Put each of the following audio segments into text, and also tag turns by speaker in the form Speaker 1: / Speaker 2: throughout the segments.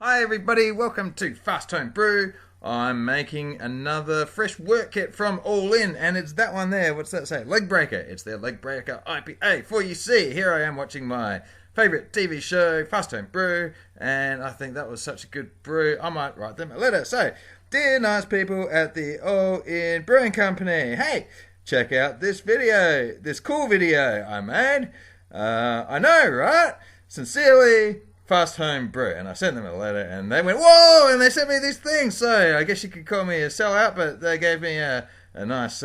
Speaker 1: Hi everybody, welcome to Fast Home Brew. I'm making another fresh wort kit from All Inn, and it's that one there. What's that say? Legbreaker. It's their Legbreaker IPA. For you see, here I am watching my favourite TV show, Fast Home Brew, and I think that was such a good brew, I might write them a letter. So, dear nice people at the All Inn Brewing Company, hey, check out this video, this cool video I made. I know, right? Sincerely, Fast Home Brew. And I sent them a letter and they went, whoa, and they sent me these things. So I guess you could call me a sellout, but they gave me a nice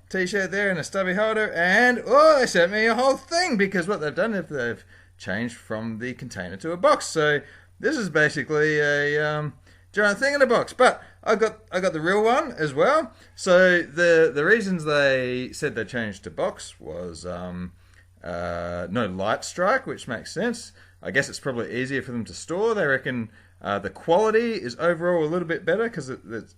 Speaker 1: t-shirt there and a stubby holder, and they sent me a whole thing, because what they've done is they've changed from the container to a box. So this is basically a giant thing in a box, but I got the real one as well. So the reasons they said they changed to box was no light strike, which makes sense. I guess it's probably easier for them to store. They reckon the quality is overall a little bit better because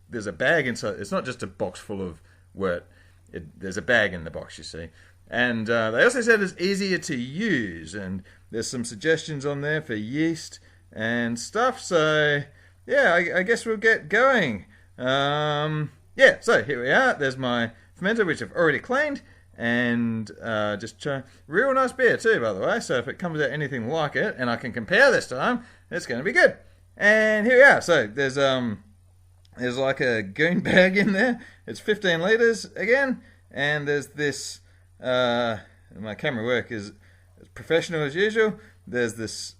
Speaker 1: there's a bag inside. It's not just a box full of wort. There's a bag in the box, you see. And they also said it's easier to use, and there's some suggestions on there for yeast and stuff. So yeah, I guess we'll get going. Yeah, so here we are. There's my fermenter, which I've already cleaned. And just try, real nice beer too, by the way. So if it comes out anything like it, and I can compare this time, it's going to be good. And here we are. So there's like a goon bag in there. It's 15 litres again, and there's this. My camera work is as professional as usual. There's this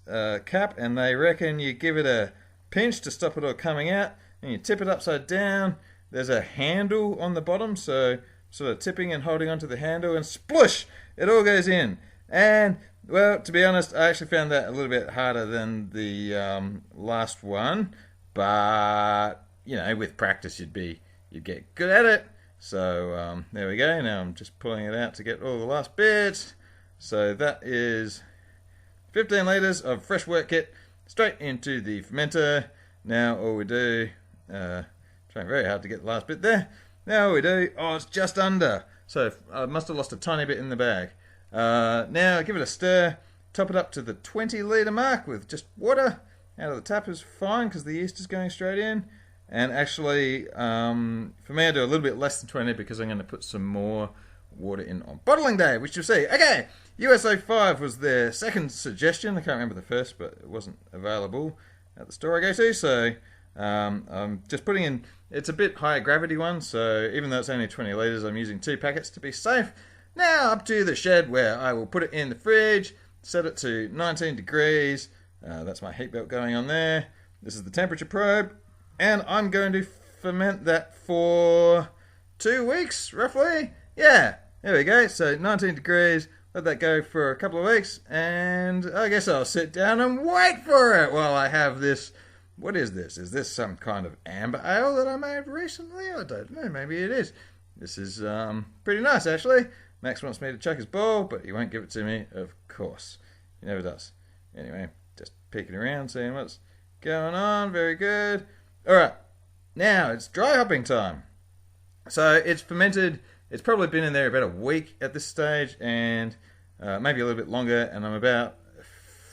Speaker 1: cap, and they reckon you give it a pinch to stop it all coming out, and you tip it upside down. There's a handle on the bottom, so sort of tipping and holding onto the handle, and splush, it all goes in. And well, to be honest, I actually found that a little bit harder than the last one, but you know, with practice you'd get good at it. So there we go. Now I'm just pulling it out to get all the last bits. So that is 15 litres of fresh wort kit straight into the fermenter. Now all we do, trying very hard to get the last bit there. Now all we do, it's just under. So I must have lost a tiny bit in the bag. Now give it a stir, top it up to the 20 litre mark with just water. Out of the tap is fine because the yeast is going straight in. And actually, for me I do a little bit less than 20 because I'm going to put some more water in on bottling day, which you'll see. Okay, USO 5 was their second suggestion. I can't remember the first, but it wasn't available at the store I go to. So I'm just putting in, it's a bit higher gravity one, so even though it's only 20 litres, I'm using 2 packets to be safe. Now up to the shed, where I will put it in the fridge, set it to 19 degrees. That's my heat belt going on there. This is the temperature probe, and I'm going to ferment that for 2 weeks, roughly. Yeah, there we go. So 19 degrees, let that go for a couple of weeks, and I guess I'll sit down and wait for it while I have this. What is this? Is this some kind of amber ale that I made recently? I don't know. Maybe it is. This is pretty nice, actually. Max wants me to chuck his ball, but he won't give it to me, of course. He never does. Anyway, just peeking around, seeing what's going on. Very good. All right. Now it's dry hopping time. So it's fermented. It's probably been in there about a week at this stage, and maybe a little bit longer, and I'm about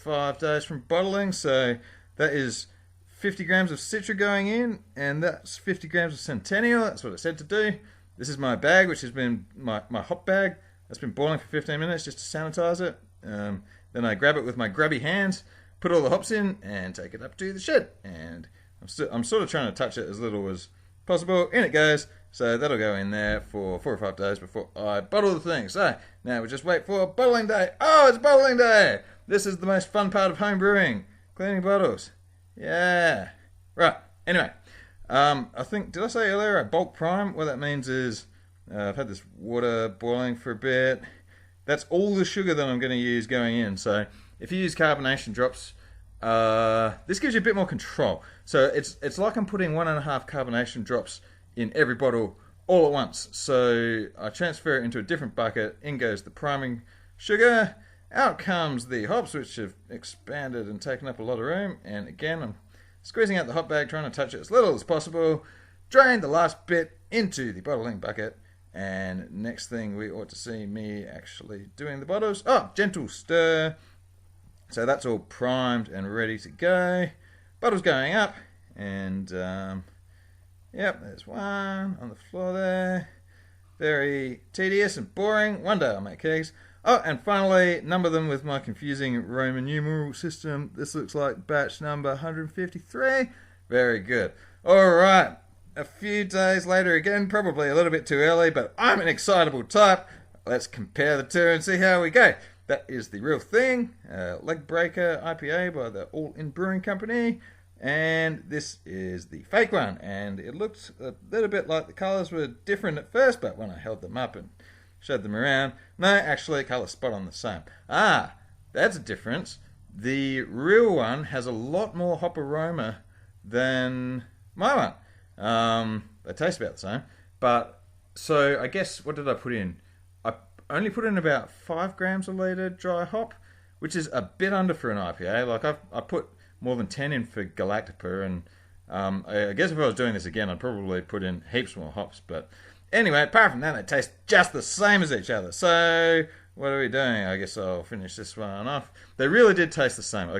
Speaker 1: 5 days from bottling. So that is 50 grams of Citra going in, and that's 50 grams of Centennial. That's what it said to do. This is my bag, which has been my hop bag. That's been boiling for 15 minutes just to sanitize it. Then I grab it with my grubby hands, put all the hops in, and take it up to the shed. And I'm sort of trying to touch it as little as possible. In it goes. So that'll go in there for 4 or 5 days before I bottle the thing. So now we just wait for bottling day. Oh, it's bottling day! This is the most fun part of home brewing. Cleaning bottles. Yeah. Right. Anyway, I think, did I say earlier I bulk prime? What that means is I've had this water boiling for a bit. That's all the sugar that I'm going to use going in. So if you use carbonation drops, this gives you a bit more control. So it's like I'm putting 1.5 carbonation drops in every bottle all at once. So I transfer it into a different bucket. In goes the priming sugar. Out comes the hops, which have expanded and taken up a lot of room. And again, I'm squeezing out the hop bag, trying to touch it as little as possible. Drain the last bit into the bottling bucket. And next thing, we ought to see me actually doing the bottles. Oh, gentle stir. So that's all primed and ready to go. bottles going up, and yep, there's one on the floor there. Very tedious and boring. One day I'll make kegs. Oh, and finally, number them with my confusing Roman numeral system. This looks like batch number 153. Very good. All right. A few days later again, probably a little bit too early, but I'm an excitable type. Let's compare the two and see how we go. That is the real thing. Legbreaker IPA by the All Inn Brewing Co. And this is the fake one. And it looked a little bit like the colours were different at first, but when I held them up and showed them around, no, actually, colour spot on the same. Ah, that's a difference. The real one has a lot more hop aroma than my one. They taste about the same. But, so I guess, what did I put in? I only put in about 5 grams a litre dry hop, which is a bit under for an IPA. Like, I put more than 10 in for Galactica, and I guess if I was doing this again, I'd probably put in heaps more hops. But anyway, apart from that, they taste just the same as each other. So, what are we doing? I guess I'll finish this one off. They really did taste the same.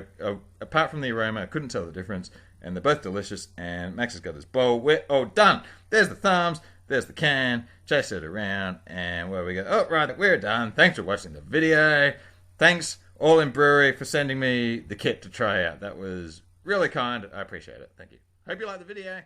Speaker 1: Apart from the aroma, I couldn't tell the difference. And they're both delicious, and Max has got his bowl. We're all done. There's the thumbs, there's the can, chase it around, and where we go. Oh, right, we're done. Thanks for watching the video. Thanks, All Inn Brewery, for sending me the kit to try out. That was really kind. I appreciate it. Thank you. Hope you liked the video.